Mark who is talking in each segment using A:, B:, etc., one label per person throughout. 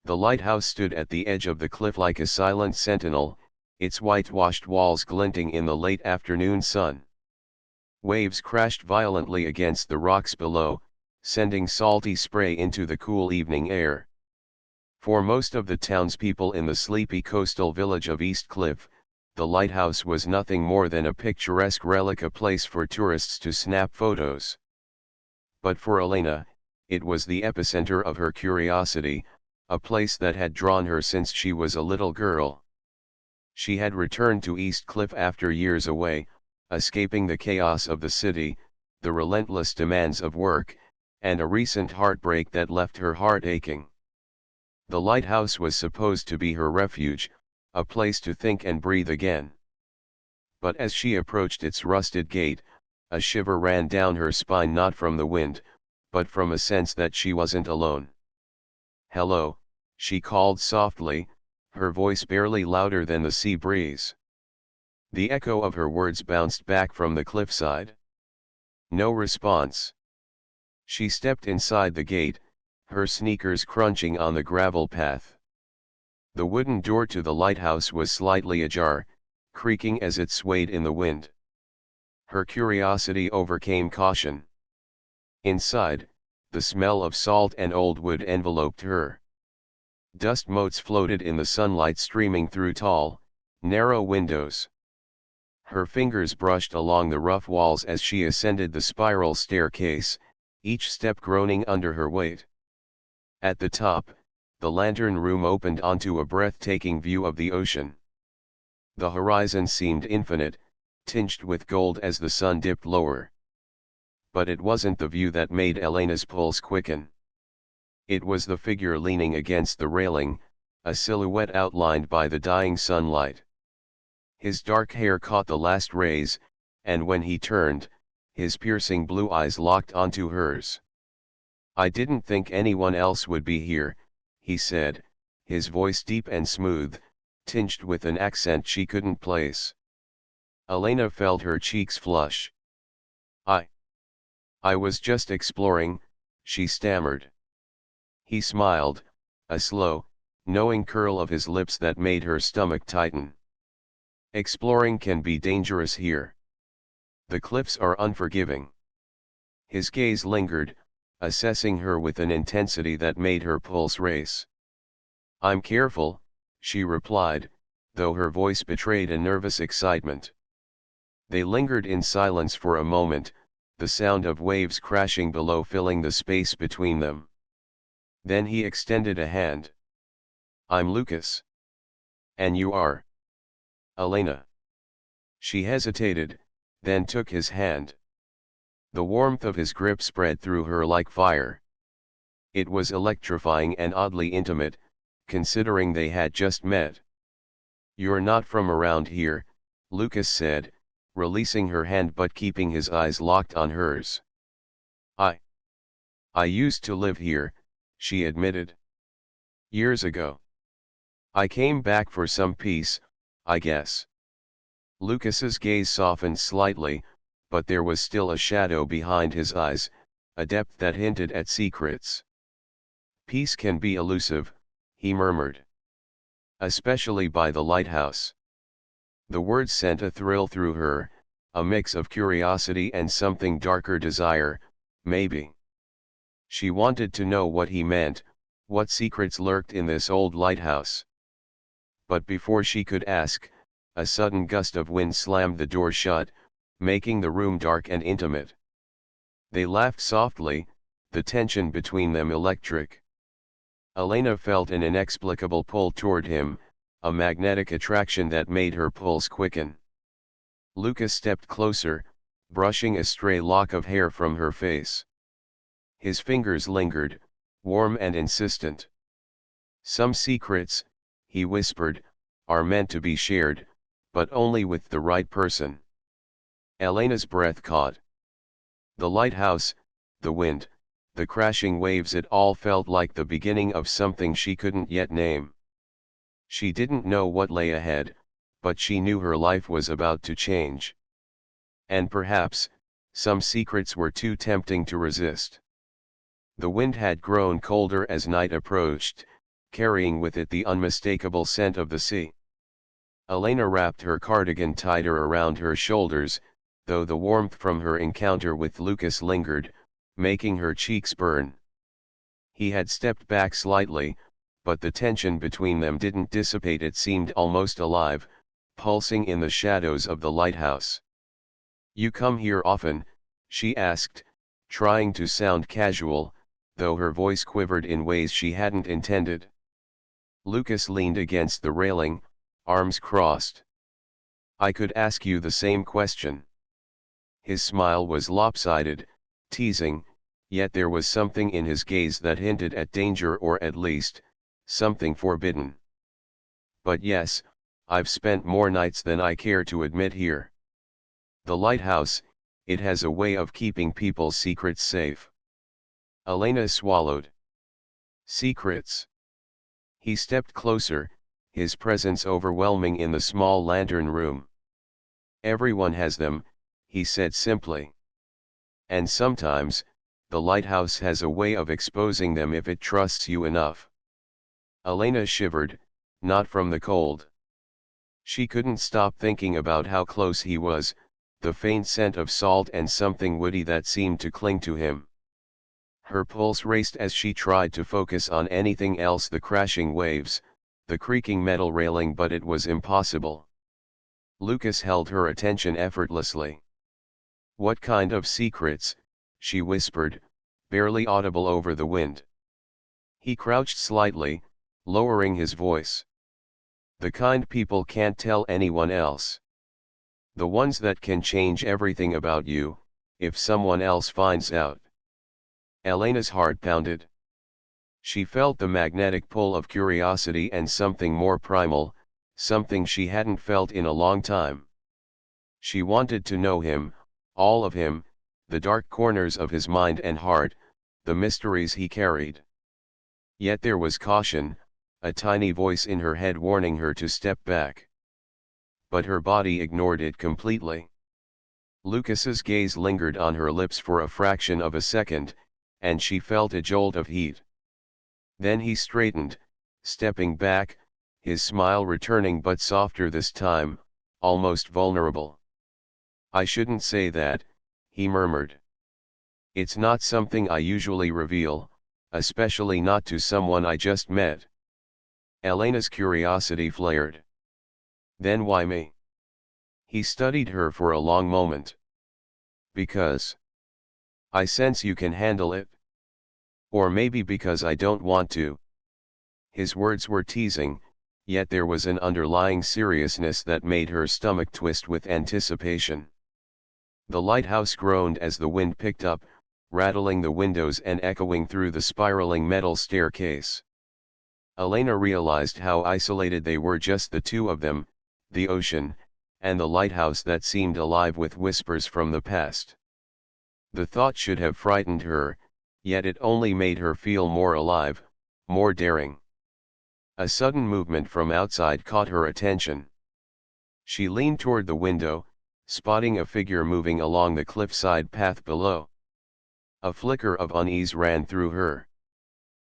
A: The lighthouse stood at the edge of the cliff like a silent sentinel, its whitewashed walls glinting in the late afternoon sun. Waves crashed violently against the rocks below, sending salty spray into the cool evening air. For most of the townspeople in the sleepy coastal village of East Cliff, the lighthouse was nothing more than a picturesque relic, a place for tourists to snap photos. But for Elena, it was the epicenter of her curiosity, a place that had drawn her since she was a little girl. She had returned to East Cliff after years away, escaping the chaos of the city, the relentless demands of work, and a recent heartbreak that left her heart aching. The lighthouse was supposed to be her refuge, a place to think and breathe again. But as she approached its rusted gate, a shiver ran down her spine, not from the wind, but from a sense that she wasn't alone. "Hello," she called softly, her voice barely louder than the sea breeze. The echo of her words bounced back from the cliffside. No response. She stepped inside the gate, her sneakers crunching on the gravel path. The wooden door to the lighthouse was slightly ajar, creaking as it swayed in the wind. Her curiosity overcame caution. Inside, the smell of salt and old wood enveloped her. Dust motes floated in the sunlight streaming through tall, narrow windows. Her fingers brushed along the rough walls as she ascended the spiral staircase, each step groaning under her weight. At the top, the lantern room opened onto a breathtaking view of the ocean. The horizon seemed infinite, tinged with gold as the sun dipped lower. But it wasn't the view that made Elena's pulse quicken. It was the figure leaning against the railing, a silhouette outlined by the dying sunlight. His dark hair caught the last rays, and when he turned, his piercing blue eyes locked onto hers. "I didn't think anyone else would be here," he said, his voice deep and smooth, tinged with an accent she couldn't place. Elena felt her cheeks flush. I was just exploring," she stammered. He smiled, a slow, knowing curl of his lips that made her stomach tighten. "Exploring can be dangerous here. The cliffs are unforgiving." His gaze lingered, assessing her with an intensity that made her pulse race. "I'm careful," she replied, though her voice betrayed a nervous excitement. They lingered in silence for a moment, the sound of waves crashing below filling the space between them. Then he extended a hand. "I'm Lucas." "And you are?" "Elena." She hesitated, then took his hand. The warmth of his grip spread through her like fire. It was electrifying and oddly intimate, considering they had just met. "You're not from around here," Lucas said, releasing her hand but keeping his eyes locked on hers. I used to live here," she admitted. "Years ago. I came back for some peace, I guess." Lucas's gaze softened slightly, but there was still a shadow behind his eyes, a depth that hinted at secrets. "Peace can be elusive," he murmured. "Especially by the lighthouse." The words sent a thrill through her, a mix of curiosity and something darker, desire, maybe. She wanted to know what he meant, what secrets lurked in this old lighthouse. But before she could ask, a sudden gust of wind slammed the door shut, making the room dark and intimate. They laughed softly, the tension between them electric. Elena felt an inexplicable pull toward him, a magnetic attraction that made her pulse quicken. Lucas stepped closer, brushing a stray lock of hair from her face. His fingers lingered, warm and insistent. "Some secrets," he whispered, "are meant to be shared, but only with the right person." Elena's breath caught. The lighthouse, the wind, the crashing waves, it all felt like the beginning of something she couldn't yet name. She didn't know what lay ahead, but she knew her life was about to change. And perhaps, some secrets were too tempting to resist. The wind had grown colder as night approached, carrying with it the unmistakable scent of the sea. Elena wrapped her cardigan tighter around her shoulders, though the warmth from her encounter with Lucas lingered, making her cheeks burn. He had stepped back slightly, but the tension between them didn't dissipate. It seemed almost alive, pulsing in the shadows of the lighthouse. "You come here often?" she asked, trying to sound casual, though her voice quivered in ways she hadn't intended. Lucas leaned against the railing, arms crossed. "I could ask you the same question." His smile was lopsided, teasing, yet there was something in his gaze that hinted at danger, or at least, something forbidden. "But yes, I've spent more nights than I care to admit here. The lighthouse, it has a way of keeping people's secrets safe." Elena swallowed. "Secrets?" He stepped closer, his presence overwhelming in the small lantern room. "Everyone has them," he said simply. "And sometimes, the lighthouse has a way of exposing them if it trusts you enough." Elena shivered, not from the cold. She couldn't stop thinking about how close he was, the faint scent of salt and something woody that seemed to cling to him. Her pulse raced as she tried to focus on anything else, the crashing waves, the creaking metal railing, but it was impossible. Lucas held her attention effortlessly. "What kind of secrets?" she whispered, barely audible over the wind. He crouched slightly, lowering his voice. "The kind people can't tell anyone else. The ones that can change everything about you, if someone else finds out." Elena's heart pounded. She felt the magnetic pull of curiosity and something more primal, something she hadn't felt in a long time. She wanted to know him, all of him, the dark corners of his mind and heart, the mysteries he carried. Yet there was caution, a tiny voice in her head warning her to step back. But her body ignored it completely. Lucas's gaze lingered on her lips for a fraction of a second, and she felt a jolt of heat. Then he straightened, stepping back, his smile returning, but softer this time, almost vulnerable. "I shouldn't say that," he murmured. "It's not something I usually reveal, especially not to someone I just met." Elena's curiosity flared. "Then why me?" He studied her for a long moment. "Because I sense you can handle it. Or maybe because I don't want to." His words were teasing, yet there was an underlying seriousness that made her stomach twist with anticipation. The lighthouse groaned as the wind picked up, rattling the windows and echoing through the spiraling metal staircase. Elena realized how isolated they were, just the two of them, the ocean, and the lighthouse that seemed alive with whispers from the past. The thought should have frightened her, yet it only made her feel more alive, more daring. A sudden movement from outside caught her attention. She leaned toward the window, spotting a figure moving along the cliffside path below. A flicker of unease ran through her.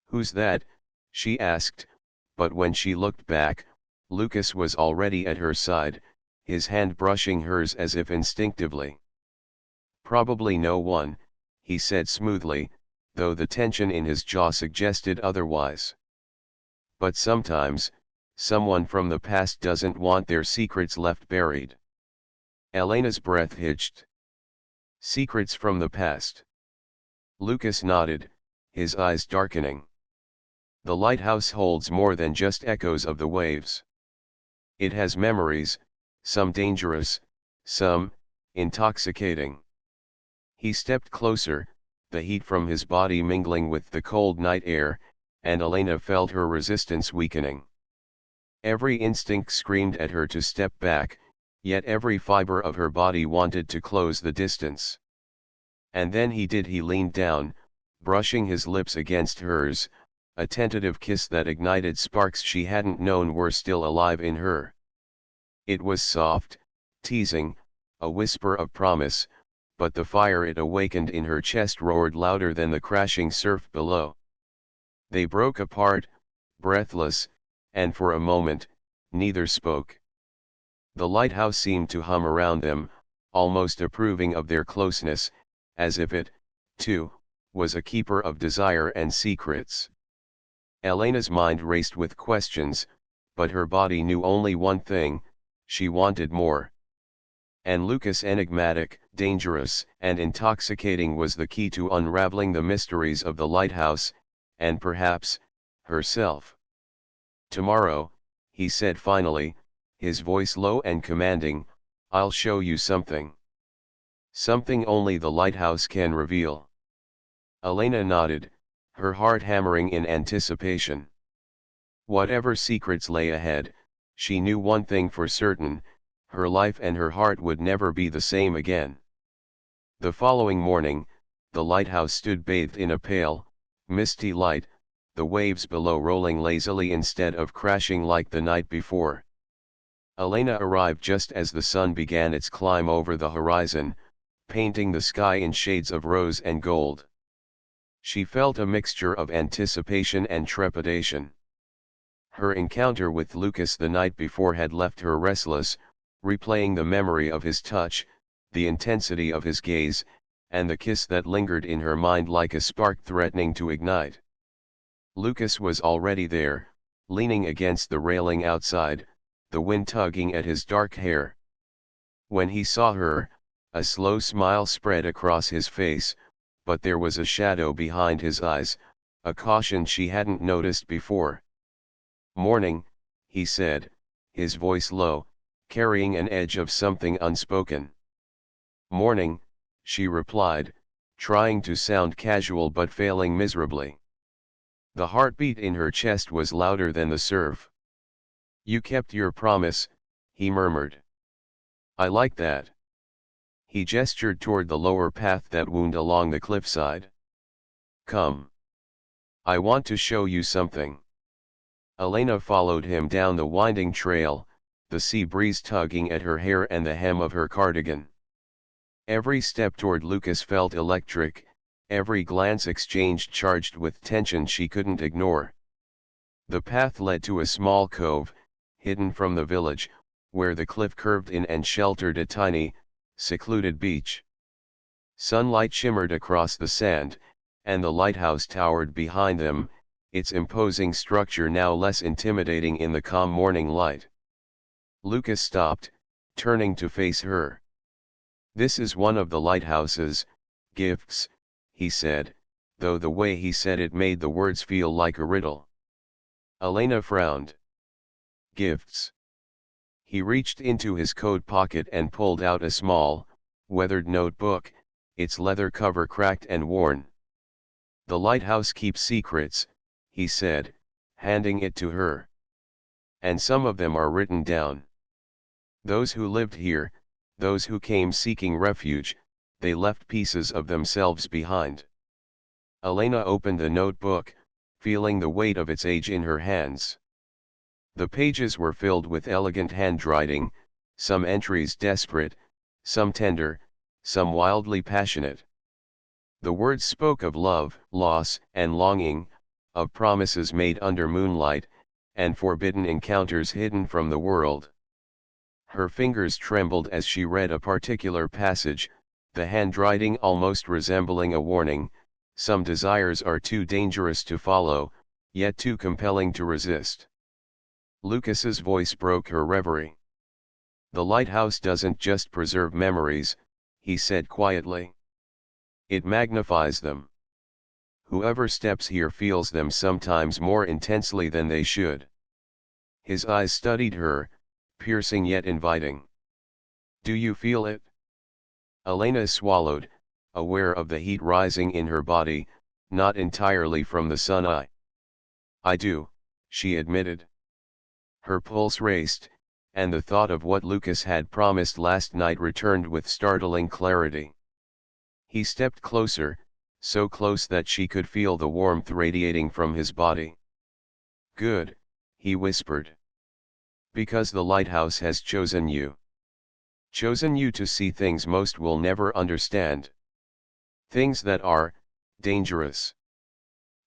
A: "Who's that?" she asked, but when she looked back, Lucas was already at her side, his hand brushing hers as if instinctively. "Probably no one," he said smoothly, though the tension in his jaw suggested otherwise. "But sometimes, someone from the past doesn't want their secrets left buried." Elena's breath hitched. "Secrets from the past?" Lucas nodded, his eyes darkening. "The lighthouse holds more than just echoes of the waves. It has memories, some dangerous, some intoxicating." He stepped closer, the heat from his body mingling with the cold night air, and Elena felt her resistance weakening. Every instinct screamed at her to step back, yet every fiber of her body wanted to close the distance. And then he did. He leaned down, brushing his lips against hers, a tentative kiss that ignited sparks she hadn't known were still alive in her. It was soft, teasing, a whisper of promise, but the fire it awakened in her chest roared louder than the crashing surf below. They broke apart, breathless, and for a moment, neither spoke. The lighthouse seemed to hum around them, almost approving of their closeness, as if it, too, was a keeper of desire and secrets. Elena's mind raced with questions, but her body knew only one thing: she wanted more. And Lucas, enigmatic, dangerous, and intoxicating, was the key to unraveling the mysteries of the lighthouse, and perhaps, herself. "Tomorrow," he said finally, his voice low and commanding, "I'll show you something. Something only the lighthouse can reveal." Elena nodded, her heart hammering in anticipation. Whatever secrets lay ahead, she knew one thing for certain: her life and her heart would never be the same again. The following morning, the lighthouse stood bathed in a pale, misty light, the waves below rolling lazily instead of crashing like the night before. Elena arrived just as the sun began its climb over the horizon, painting the sky in shades of rose and gold. She felt a mixture of anticipation and trepidation. Her encounter with Lucas the night before had left her restless, replaying the memory of his touch, the intensity of his gaze, and the kiss that lingered in her mind like a spark threatening to ignite. Lucas was already there, leaning against the railing outside, the wind tugging at his dark hair. When he saw her, a slow smile spread across his face, but there was a shadow behind his eyes, a caution she hadn't noticed before. "Morning," he said, his voice low, carrying an edge of something unspoken. "Morning," she replied, trying to sound casual but failing miserably. The heartbeat in her chest was louder than the surf. "You kept your promise," he murmured. "I like that." He gestured toward the lower path that wound along the cliffside. "Come. I want to show you something." Elena followed him down the winding trail, the sea breeze tugging at her hair and the hem of her cardigan. Every step toward Lucas felt electric, every glance exchanged charged with tension she couldn't ignore. The path led to a small cove, hidden from the village, where the cliff curved in and sheltered a tiny, secluded beach. Sunlight shimmered across the sand, and the lighthouse towered behind them, its imposing structure now less intimidating in the calm morning light. Lucas stopped, turning to face her. "This is one of the lighthouse's gifts," he said, though the way he said it made the words feel like a riddle. Elena frowned. "Gifts?" He reached into his coat pocket and pulled out a small, weathered notebook, its leather cover cracked and worn. "The lighthouse keeps secrets," he said, handing it to her. "And some of them are written down. Those who lived here, those who came seeking refuge, they left pieces of themselves behind." Elena opened the notebook, feeling the weight of its age in her hands. The pages were filled with elegant handwriting, some entries desperate, some tender, some wildly passionate. The words spoke of love, loss, and longing, of promises made under moonlight, and forbidden encounters hidden from the world. Her fingers trembled as she read a particular passage, the handwriting almost resembling a warning: "Some desires are too dangerous to follow, yet too compelling to resist." Lucas's voice broke her reverie. "The lighthouse doesn't just preserve memories," he said quietly. "It magnifies them. Whoever steps here feels them sometimes more intensely than they should." His eyes studied her, piercing yet inviting. "Do you feel it?" Elena swallowed, aware of the heat rising in her body, not entirely from the sun. "I do," she admitted. Her pulse raced, and the thought of what Lucas had promised last night returned with startling clarity. He stepped closer, so close that she could feel the warmth radiating from his body. "Good," he whispered. "Because the lighthouse has chosen you. Chosen you to see things most will never understand. Things that are dangerous.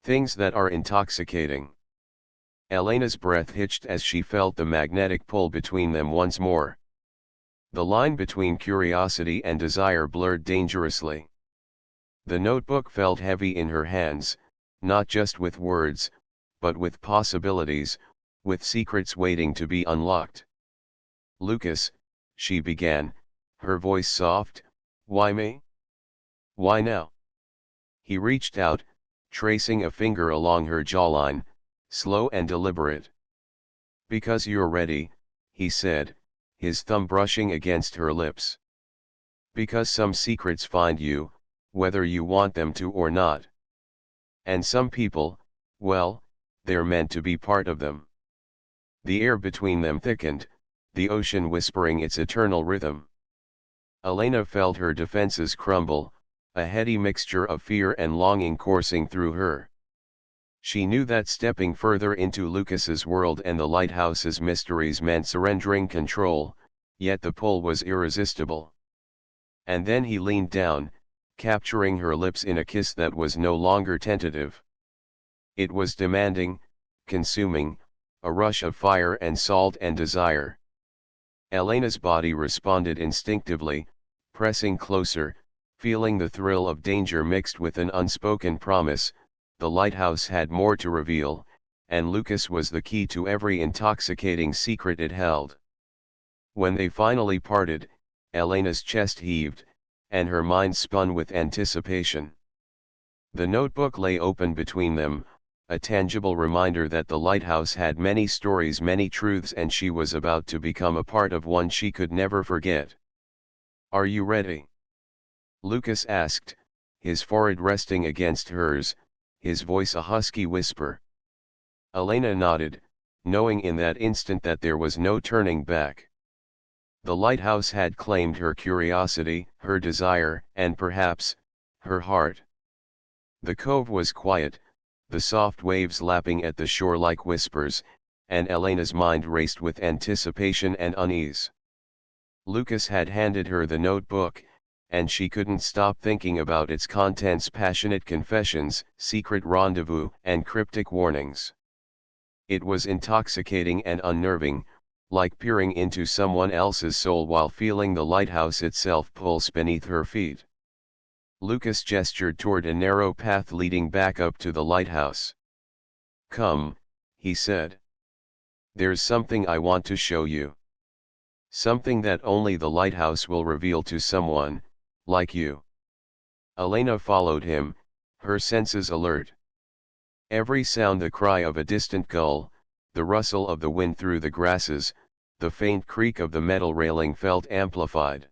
A: Things that are intoxicating. Elena's breath hitched as she felt the magnetic pull between them once more. The line between curiosity and desire blurred dangerously. The notebook felt heavy in her hands, not just with words, but with possibilities, with secrets waiting to be unlocked. "Lucas," she began, her voice soft, "why me? Why now?" He reached out, tracing a finger along her jawline, slow and deliberate. "Because you're ready," he said, his thumb brushing against her lips. "Because some secrets find you, whether you want them to or not. And some people, well, they're meant to be part of them." The air between them thickened, the ocean whispering its eternal rhythm. Elena felt her defenses crumble, a heady mixture of fear and longing coursing through her. She knew that stepping further into Lucas's world and the lighthouse's mysteries meant surrendering control, yet the pull was irresistible. And then he leaned down, capturing her lips in a kiss that was no longer tentative. It was demanding, consuming, a rush of fire and salt and desire. Elena's body responded instinctively, pressing closer, feeling the thrill of danger mixed with an unspoken promise. The lighthouse had more to reveal, and Lucas was the key to every intoxicating secret it held. When they finally parted, Elena's chest heaved, and her mind spun with anticipation. The notebook lay open between them, a tangible reminder that the lighthouse had many stories, many truths, and she was about to become a part of one she could never forget. "Are you ready?" Lucas asked, his forehead resting against hers, his voice a husky whisper. Elena nodded, knowing in that instant that there was no turning back. The lighthouse had claimed her curiosity, her desire, and perhaps, her heart. The cove was quiet, the soft waves lapping at the shore like whispers, and Elena's mind raced with anticipation and unease. Lucas had handed her the notebook, and she couldn't stop thinking about its contents: passionate confessions, secret rendezvous, and cryptic warnings. It was intoxicating and unnerving, like peering into someone else's soul while feeling the lighthouse itself pulse beneath her feet. Lucas gestured toward a narrow path leading back up to the lighthouse. "Come," he said. "There's something I want to show you. Something that only the lighthouse will reveal to someone, like you." Elena followed him, her senses alert. Every sound, the cry of a distant gull, the rustle of the wind through the grasses, the faint creak of the metal railing felt amplified.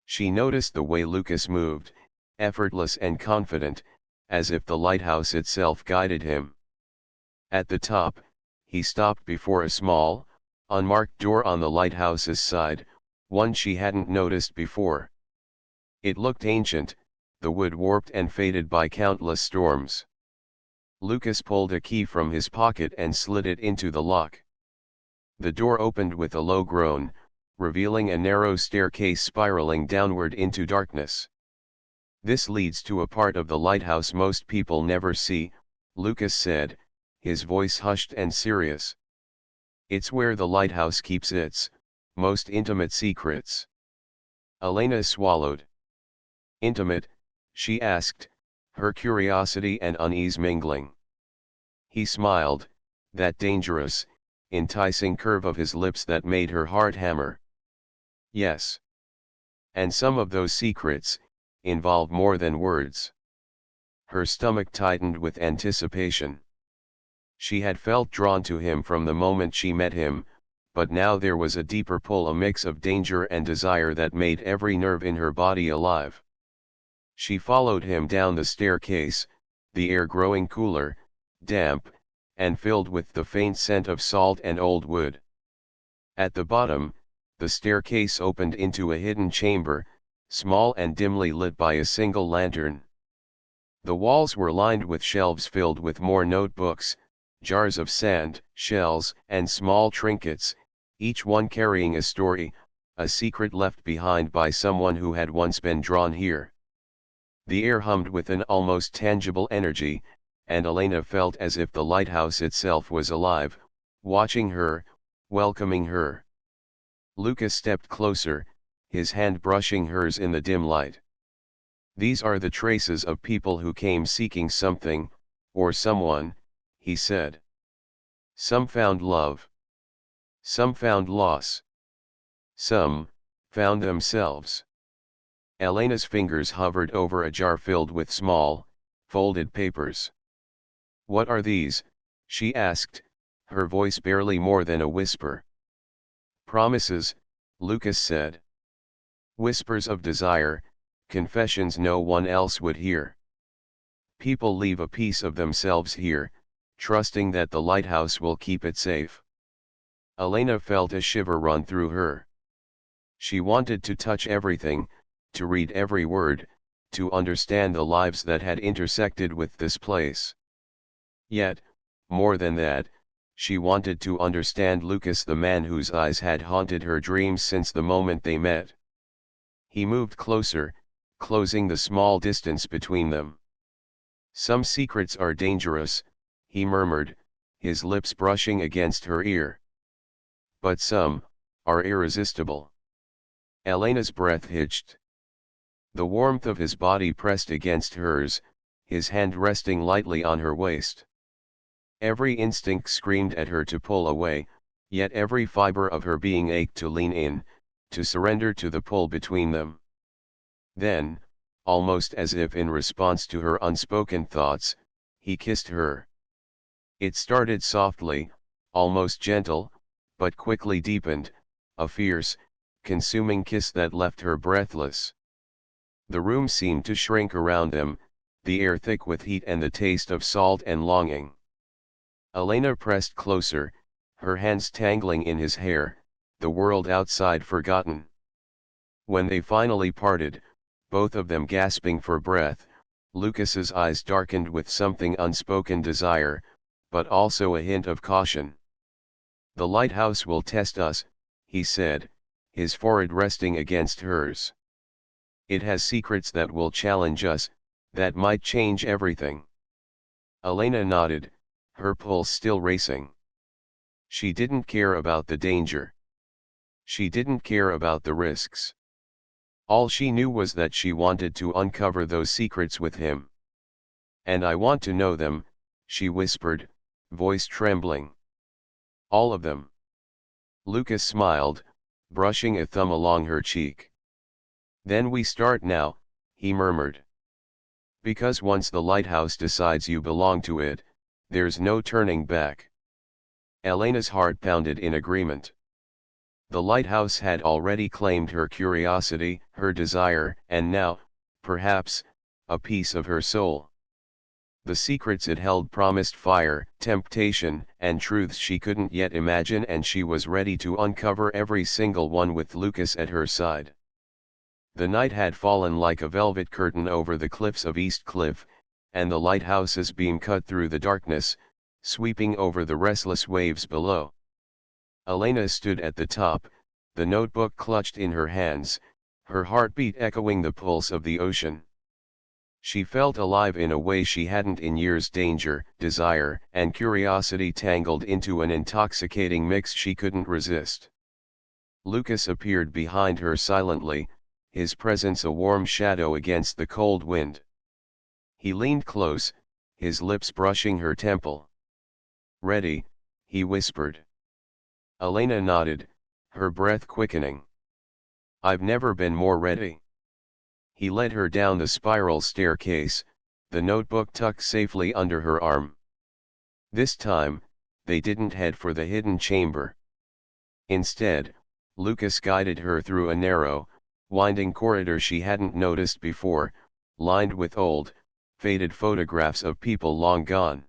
A: She noticed the way Lucas moved, effortless and confident, as if the lighthouse itself guided him. At the top, he stopped before a small, unmarked door on the lighthouse's side, one she hadn't noticed before. It looked ancient, the wood warped and faded by countless storms. Lucas pulled a key from his pocket and slid it into the lock. The door opened with a low groan, revealing a narrow staircase spiraling downward into darkness. "This leads to a part of the lighthouse most people never see," Lucas said, his voice hushed and serious. "It's where the lighthouse keeps its most intimate secrets." Elena swallowed. "Intimate?" she asked, her curiosity and unease mingling. He smiled, that dangerous, enticing curve of his lips that made her heart hammer. "Yes. And some of those secrets involve more than words." Her stomach tightened with anticipation. She had felt drawn to him from the moment she met him, but now there was a deeper pull, a mix of danger and desire that made every nerve in her body alive. She followed him down the staircase, the air growing cooler, damp, and filled with the faint scent of salt and old wood. At the bottom, the staircase opened into a hidden chamber, small and dimly lit by a single lantern. The walls were lined with shelves filled with more notebooks, jars of sand, shells, and small trinkets, each one carrying a story, a secret left behind by someone who had once been drawn here. The air hummed with an almost tangible energy, and Elena felt as if the lighthouse itself was alive, watching her, welcoming her. Lucas stepped closer, his hand brushing hers in the dim light. "These are the traces of people who came seeking something, or someone," he said. "Some found love. Some found loss. Some found themselves." Elena's fingers hovered over a jar filled with small, folded papers. "What are these?" she asked, her voice barely more than a whisper. "Promises," Lucas said. "Whispers of desire, confessions no one else would hear. People leave a piece of themselves here, trusting that the lighthouse will keep it safe." Elena felt a shiver run through her. She wanted to touch everything, to read every word, to understand the lives that had intersected with this place. Yet, more than that, she wanted to understand Lucas, the man whose eyes had haunted her dreams since the moment they met. He moved closer, closing the small distance between them. "Some secrets are dangerous," he murmured, his lips brushing against her ear. "But some are irresistible." Elena's breath hitched. The warmth of his body pressed against hers, his hand resting lightly on her waist. Every instinct screamed at her to pull away, yet every fiber of her being ached to lean in, to surrender to the pull between them. Then, almost as if in response to her unspoken thoughts, he kissed her. It started softly, almost gentle, but quickly deepened, a fierce, consuming kiss that left her breathless. The room seemed to shrink around them, the air thick with heat and the taste of salt and longing. Elena pressed closer, her hands tangling in his hair, the world outside forgotten. When they finally parted, both of them gasping for breath, Lucas's eyes darkened with something unspoken desire, but also a hint of caution. "The lighthouse will test us," he said, his forehead resting against hers. "It has secrets that will challenge us, that might change everything." Elena nodded, her pulse still racing. She didn't care about the danger. She didn't care about the risks. All she knew was that she wanted to uncover those secrets with him. "And I want to know them," she whispered, voice trembling. "All of them." Lucas smiled, brushing a thumb along her cheek. "Then we start now," he murmured. "Because once the lighthouse decides you belong to it, there's no turning back." Elena's heart pounded in agreement. The lighthouse had already claimed her curiosity, her desire, and now, perhaps, a piece of her soul. The secrets it held promised fire, temptation, and truths she couldn't yet imagine, and she was ready to uncover every single one with Lucas at her side. The night had fallen like a velvet curtain over the cliffs of East Cliff, and the lighthouse's beam cut through the darkness, sweeping over the restless waves below. Elena stood at the top, the notebook clutched in her hands, her heartbeat echoing the pulse of the ocean. She felt alive in a way she hadn't in years. Danger, desire, and curiosity tangled into an intoxicating mix she couldn't resist. Lucas appeared behind her silently, his presence a warm shadow against the cold wind. He leaned close, his lips brushing her temple. "Ready?" he whispered. Elena nodded, her breath quickening. "I've never been more ready." He led her down the spiral staircase, the notebook tucked safely under her arm. This time, they didn't head for the hidden chamber. Instead, Lucas guided her through a narrow, winding corridor she hadn't noticed before, lined with old, faded photographs of people long gone.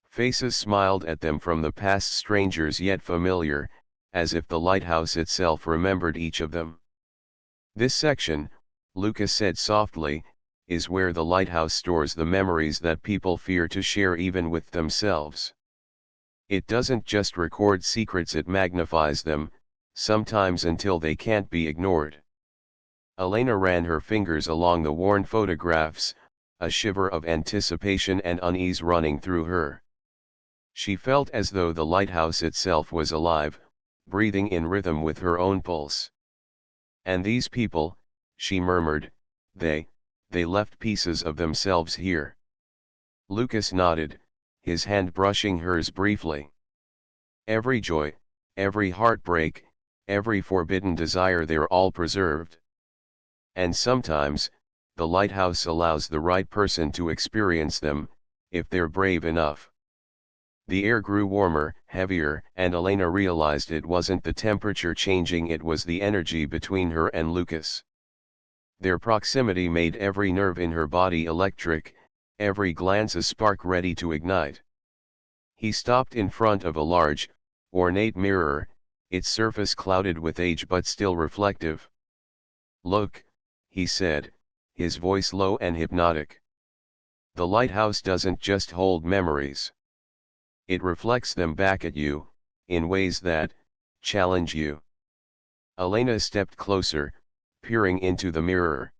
A: Faces smiled at them from the past, strangers yet familiar, as if the lighthouse itself remembered each of them. "This section," Lucas said softly, "is where the lighthouse stores the memories that people fear to share even with themselves. It doesn't just record secrets, it magnifies them, sometimes until they can't be ignored." Elena ran her fingers along the worn photographs, a shiver of anticipation and unease running through her. She felt as though the lighthouse itself was alive, breathing in rhythm with her own pulse. "And these people," she murmured, they left pieces of themselves here." Lucas nodded, his hand brushing hers briefly. "Every joy, every heartbreak, every forbidden desire, they're all preserved. And sometimes, the lighthouse allows the right person to experience them, if they're brave enough." The air grew warmer, heavier, and Elena realized it wasn't the temperature changing, it was the energy between her and Lucas. Their proximity made every nerve in her body electric, every glance a spark ready to ignite. He stopped in front of a large, ornate mirror, its surface clouded with age but still reflective. "Look," he said, his voice low and hypnotic. "The lighthouse doesn't just hold memories. It reflects them back at you, in ways that challenge you." Elena stepped closer, peering into the mirror.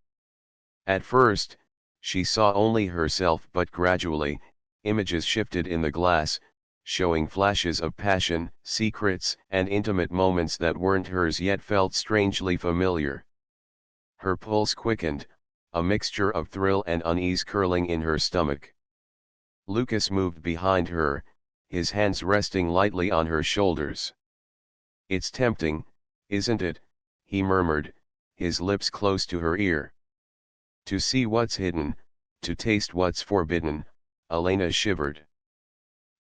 A: At first, she saw only herself, but gradually, images shifted in the glass, showing flashes of passion, secrets, and intimate moments that weren't hers yet felt strangely familiar. Her pulse quickened, a mixture of thrill and unease curling in her stomach. Lucas moved behind her, his hands resting lightly on her shoulders. "It's tempting, isn't it?" he murmured, his lips close to her ear. "To see what's hidden, to taste what's forbidden," Elena shivered.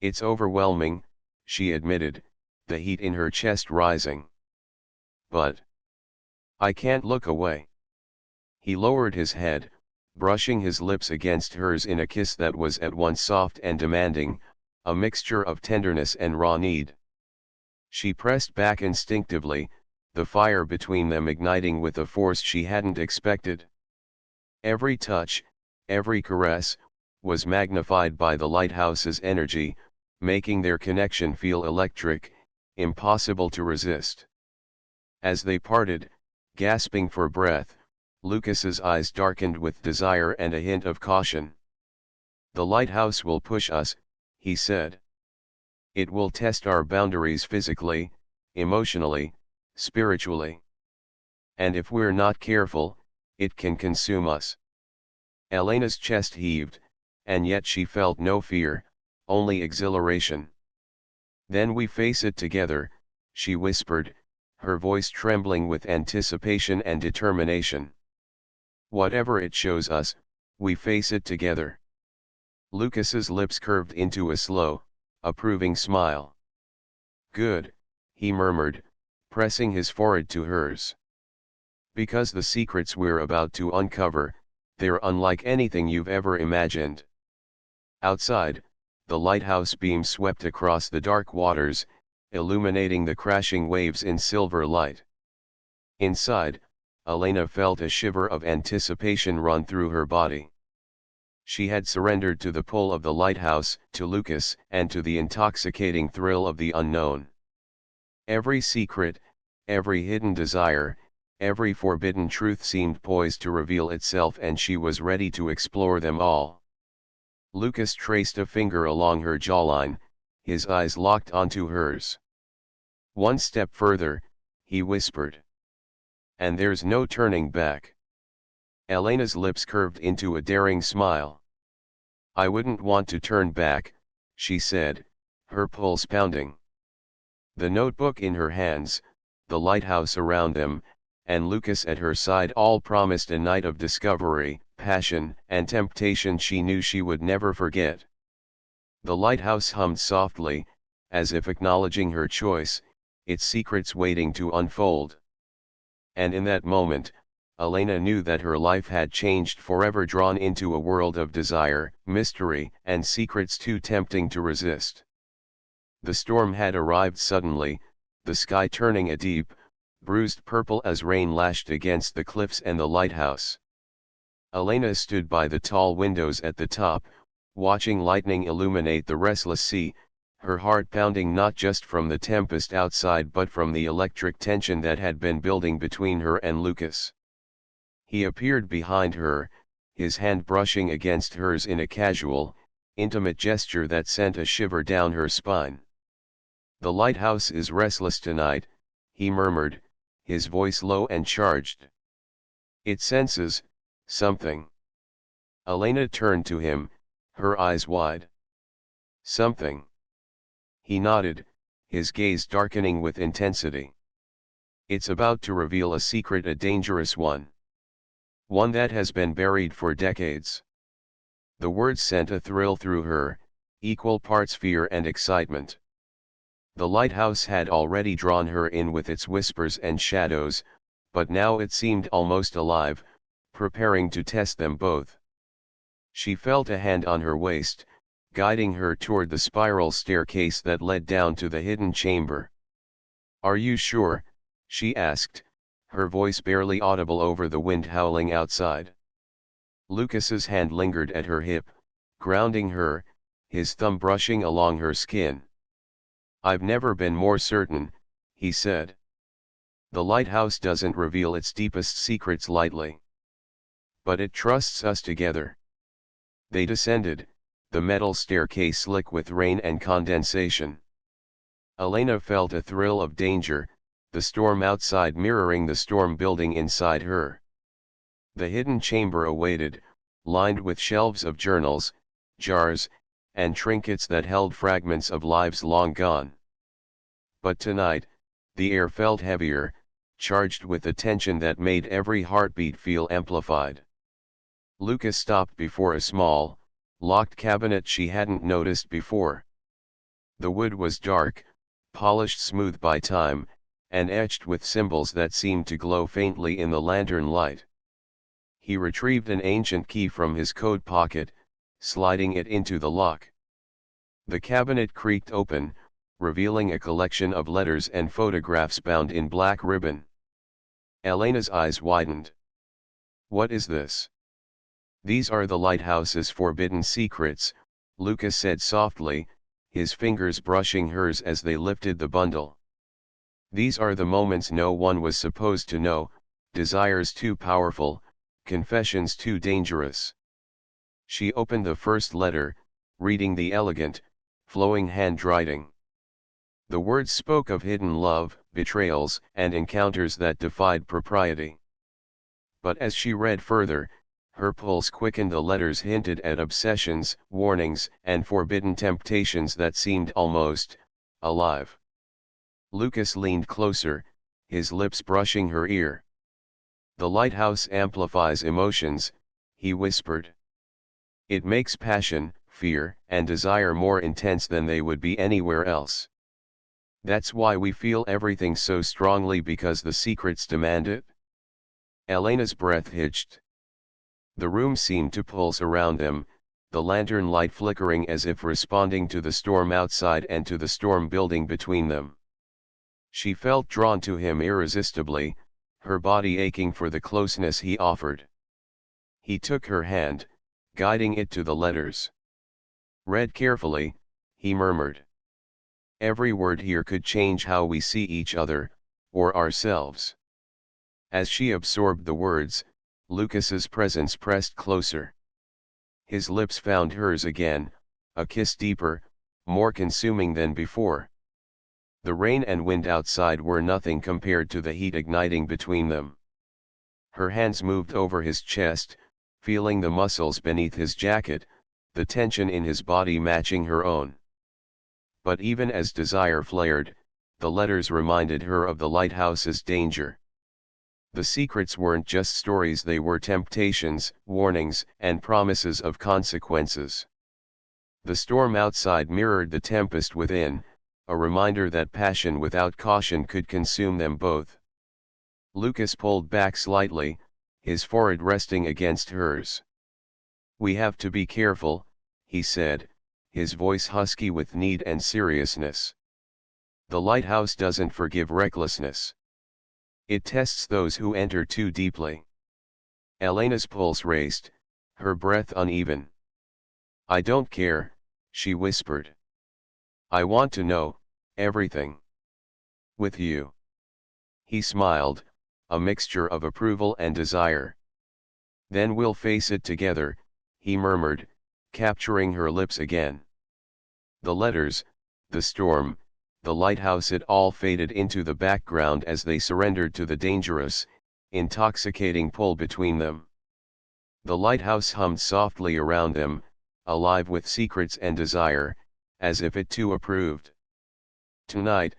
A: "It's overwhelming," she admitted, the heat in her chest rising. "But I can't look away." He lowered his head, brushing his lips against hers in a kiss that was at once soft and demanding, a mixture of tenderness and raw need. She pressed back instinctively, the fire between them igniting with a force she hadn't expected. Every touch, every caress, was magnified by the lighthouse's energy, making their connection feel electric, impossible to resist. As they parted, gasping for breath, Lucas's eyes darkened with desire and a hint of caution. "The lighthouse will push us," he said. "It will test our boundaries physically, emotionally, spiritually. And if we're not careful, it can consume us." Elena's chest heaved, and yet she felt no fear, only exhilaration. "Then we face it together," she whispered, her voice trembling with anticipation and determination. "Whatever it shows us, we face it together." Lucas's lips curved into a slow, approving smile. "Good," he murmured, pressing his forehead to hers. "Because the secrets we're about to uncover, they're unlike anything you've ever imagined." Outside, the lighthouse beam swept across the dark waters, illuminating the crashing waves in silver light. Inside, Elena felt a shiver of anticipation run through her body. She had surrendered to the pull of the lighthouse, to Lucas, and to the intoxicating thrill of the unknown. Every secret, every hidden desire, every forbidden truth seemed poised to reveal itself, and she was ready to explore them all. Lucas traced a finger along her jawline, his eyes locked onto hers. "One step further," he whispered. "And there's no turning back." Elena's lips curved into a daring smile. "I wouldn't want to turn back," she said, her pulse pounding. The notebook in her hands, the lighthouse around them, and Lucas at her side all promised a night of discovery, passion, and temptation she knew she would never forget. The lighthouse hummed softly, as if acknowledging her choice, its secrets waiting to unfold. And in that moment, Elena knew that her life had changed forever, drawn into a world of desire, mystery, and secrets too tempting to resist. The storm had arrived suddenly, the sky turning a deep, bruised purple as rain lashed against the cliffs and the lighthouse. Elena stood by the tall windows at the top, watching lightning illuminate the restless sea, her heart pounding not just from the tempest outside but from the electric tension that had been building between her and Lucas. He appeared behind her, his hand brushing against hers in a casual, intimate gesture that sent a shiver down her spine. "The lighthouse is restless tonight," he murmured, his voice low and charged. "It senses something." Elena turned to him, her eyes wide. "Something?" He nodded, his gaze darkening with intensity. "It's about to reveal a secret, a dangerous one. One that has been buried for decades." The words sent a thrill through her, equal parts fear and excitement. The lighthouse had already drawn her in with its whispers and shadows, but now it seemed almost alive, preparing to test them both. She felt a hand on her waist, guiding her toward the spiral staircase that led down to the hidden chamber. "Are you sure?" she asked, her voice barely audible over the wind howling outside. Lucas's hand lingered at her hip, grounding her, his thumb brushing along her skin. "I've never been more certain," he said. "The lighthouse doesn't reveal its deepest secrets lightly. But it trusts us together." They descended, the metal staircase slick with rain and condensation. Elena felt a thrill of danger, the storm outside mirroring the storm building inside her. The hidden chamber awaited, lined with shelves of journals, jars, and trinkets that held fragments of lives long gone. But tonight, the air felt heavier, charged with a tension that made every heartbeat feel amplified. Lucas stopped before a small, locked cabinet she hadn't noticed before. The wood was dark, polished smooth by time, and etched with symbols that seemed to glow faintly in the lantern light. He retrieved an ancient key from his coat pocket, sliding it into the lock. The cabinet creaked open, revealing a collection of letters and photographs bound in black ribbon. Elena's eyes widened. "What is this?" "These are the lighthouse's forbidden secrets," Lucas said softly, his fingers brushing hers as they lifted the bundle. "These are the moments no one was supposed to know, desires too powerful, confessions too dangerous." She opened the first letter, reading the elegant, flowing handwriting. The words spoke of hidden love, betrayals, and encounters that defied propriety. But as she read further, her pulse quickened. The letters hinted at obsessions, warnings, and forbidden temptations that seemed almost alive. Lucas leaned closer, his lips brushing her ear. "The lighthouse amplifies emotions," he whispered. "It makes passion, fear, and desire more intense than they would be anywhere else. That's why we feel everything so strongly, because the secrets demand it." Elena's breath hitched. The room seemed to pulse around them, the lantern light flickering as if responding to the storm outside and to the storm building between them. She felt drawn to him irresistibly, her body aching for the closeness he offered. He took her hand, guiding it to the letters. "Read carefully," he murmured. "Every word here could change how we see each other, or ourselves." As she absorbed the words, Lucas's presence pressed closer. His lips found hers again, a kiss deeper, more consuming than before. The rain and wind outside were nothing compared to the heat igniting between them. Her hands moved over his chest, feeling the muscles beneath his jacket, the tension in his body matching her own. But even as desire flared, the letters reminded her of the lighthouse's danger. The secrets weren't just stories, they were temptations, warnings, and promises of consequences. The storm outside mirrored the tempest within, a reminder that passion without caution could consume them both. Lucas pulled back slightly, his forehead resting against hers. "We have to be careful," he said, his voice husky with need and seriousness. "The lighthouse doesn't forgive recklessness. It tests those who enter too deeply." Elena's pulse raced, her breath uneven. "I don't care," she whispered. "I want to know everything. With you." He smiled, a mixture of approval and desire. Then we'll face it together, he murmured, capturing her lips again. The letters, the storm, the lighthouse, it all faded into the background as they surrendered to the dangerous, intoxicating pull between them. The lighthouse hummed softly around them, alive with secrets and desire, as if it too approved. Tonight,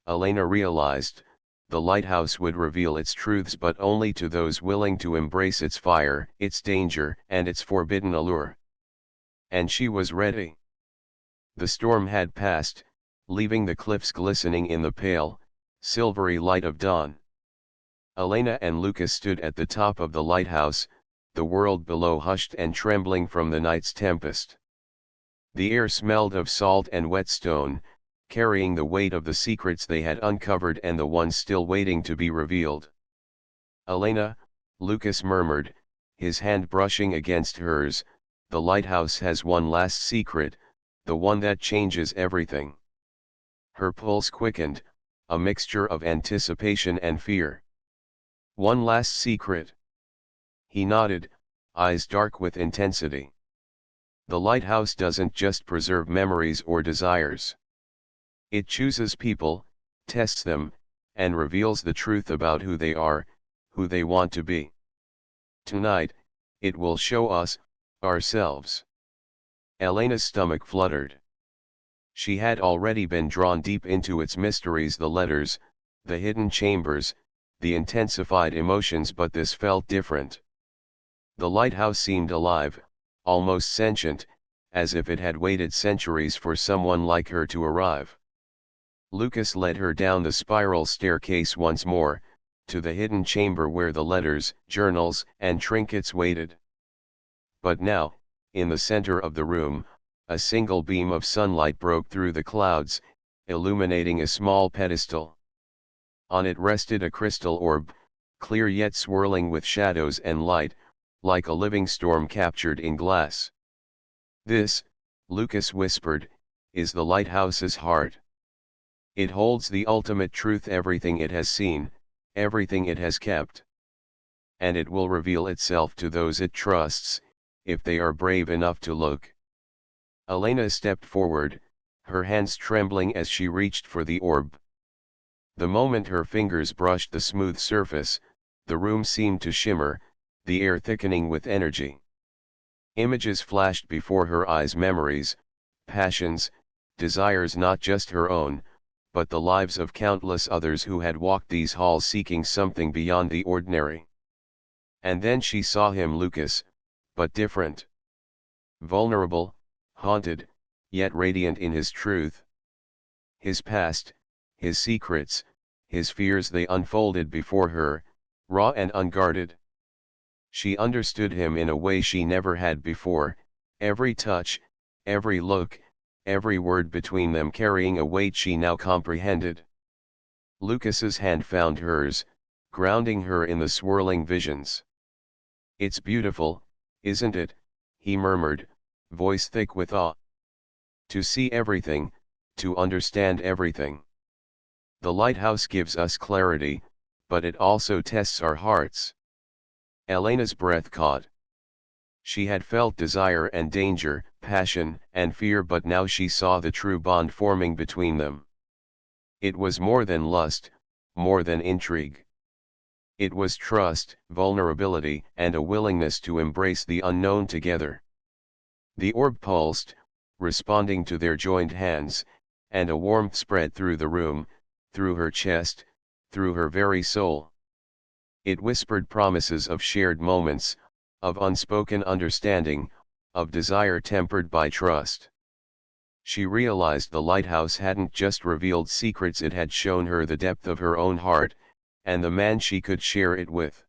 A: Elena realized, the lighthouse would reveal its truths, but only to those willing to embrace its fire, its danger, and its forbidden allure. And she was ready. The storm had passed, leaving the cliffs glistening in the pale, silvery light of dawn. Elena and Lucas stood at the top of the lighthouse, the world below hushed and trembling from the night's tempest. The air smelled of salt and wet stone, carrying the weight of the secrets they had uncovered and the ones still waiting to be revealed. "Elena," Lucas murmured, his hand brushing against hers, "the lighthouse has one last secret, the one that changes everything." Her pulse quickened, a mixture of anticipation and fear. "One last secret?" He nodded, eyes dark with intensity. "The lighthouse doesn't just preserve memories or desires. It chooses people, tests them, and reveals the truth about who they are, who they want to be. Tonight, it will show us, ourselves." Elena's stomach fluttered. She had already been drawn deep into its mysteries, the letters, the hidden chambers, the intensified emotions, but this felt different. The lighthouse seemed alive, almost sentient, as if it had waited centuries for someone like her to arrive. Lucas led her down the spiral staircase once more, to the hidden chamber where the letters, journals, and trinkets waited. But now, in the center of the room, a single beam of sunlight broke through the clouds, illuminating a small pedestal. On it rested a crystal orb, clear yet swirling with shadows and light, like a living storm captured in glass. "This," Lucas whispered, "is the lighthouse's heart. It holds the ultimate truth, everything it has seen, everything it has kept. And it will reveal itself to those it trusts, if they are brave enough to look." Elena stepped forward, her hands trembling as she reached for the orb. The moment her fingers brushed the smooth surface, the room seemed to shimmer, the air thickening with energy. Images flashed before her eyes, memories, passions, desires, not just her own, but the lives of countless others who had walked these halls seeking something beyond the ordinary. And then she saw him, Lucas, but different. Vulnerable, haunted, yet radiant in his truth. His past, his secrets, his fears, they unfolded before her, raw and unguarded. She understood him in a way she never had before, every touch, every look, every word between them carrying a weight she now comprehended. Lucas's hand found hers, grounding her in the swirling visions. "It's beautiful, isn't it?" he murmured, voice thick with awe. "To see everything, to understand everything. The lighthouse gives us clarity, but it also tests our hearts." Elena's breath caught. She had felt desire and danger, passion and fear, but now she saw the true bond forming between them. It was more than lust, more than intrigue. It was trust, vulnerability, and a willingness to embrace the unknown together. The orb pulsed, responding to their joined hands, and a warmth spread through the room, through her chest, through her very soul. It whispered promises of shared moments, of unspoken understanding, of desire tempered by trust. She realized the lighthouse hadn't just revealed secrets, it had shown her the depth of her own heart, and the man she could share it with.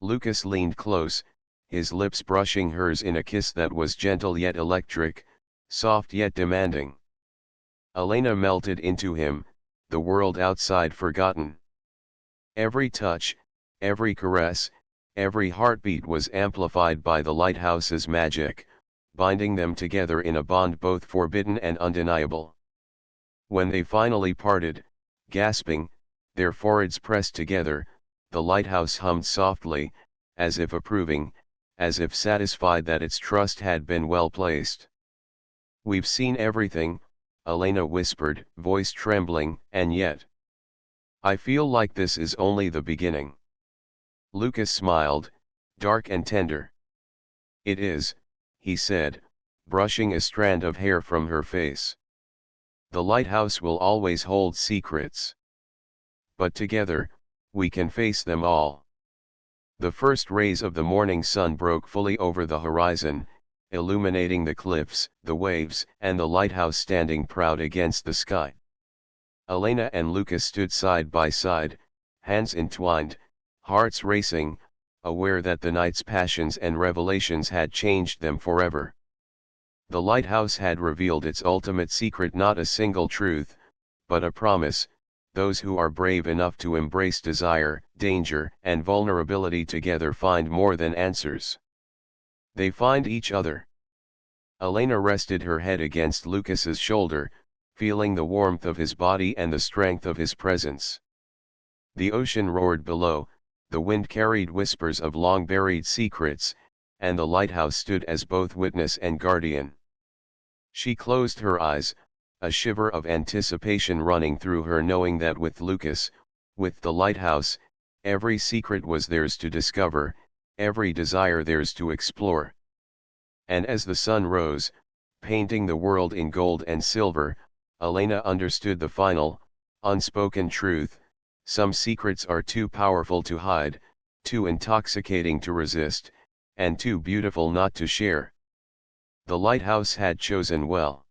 A: Lucas leaned close, his lips brushing hers in a kiss that was gentle yet electric, soft yet demanding. Elena melted into him, the world outside forgotten. Every touch, every caress, every heartbeat was amplified by the lighthouse's magic, binding them together in a bond both forbidden and undeniable. When they finally parted, gasping, their foreheads pressed together, the lighthouse hummed softly, as if approving, as if satisfied that its trust had been well placed. "We've seen everything," Elena whispered, voice trembling, "and yet I feel like this is only the beginning." Lucas smiled, dark and tender. "It is," he said, brushing a strand of hair from her face. "The lighthouse will always hold secrets. But together, we can face them all." The first rays of the morning sun broke fully over the horizon, illuminating the cliffs, the waves, and the lighthouse standing proud against the sky. Elena and Lucas stood side by side, hands entwined, hearts racing, aware that the night's passions and revelations had changed them forever. The lighthouse had revealed its ultimate secret, not a single truth, but a promise: those who are brave enough to embrace desire, danger, and vulnerability together find more than answers. They find each other. Elena rested her head against Lucas's shoulder, feeling the warmth of his body and the strength of his presence. The ocean roared below, the wind carried whispers of long-buried secrets, and the lighthouse stood as both witness and guardian. She closed her eyes, a shiver of anticipation running through her, knowing that with Lucas, with the lighthouse, every secret was theirs to discover, every desire theirs to explore. And as the sun rose, painting the world in gold and silver, Elena understood the final, unspoken truth: some secrets are too powerful to hide, too intoxicating to resist, and too beautiful not to share. The lighthouse had chosen well.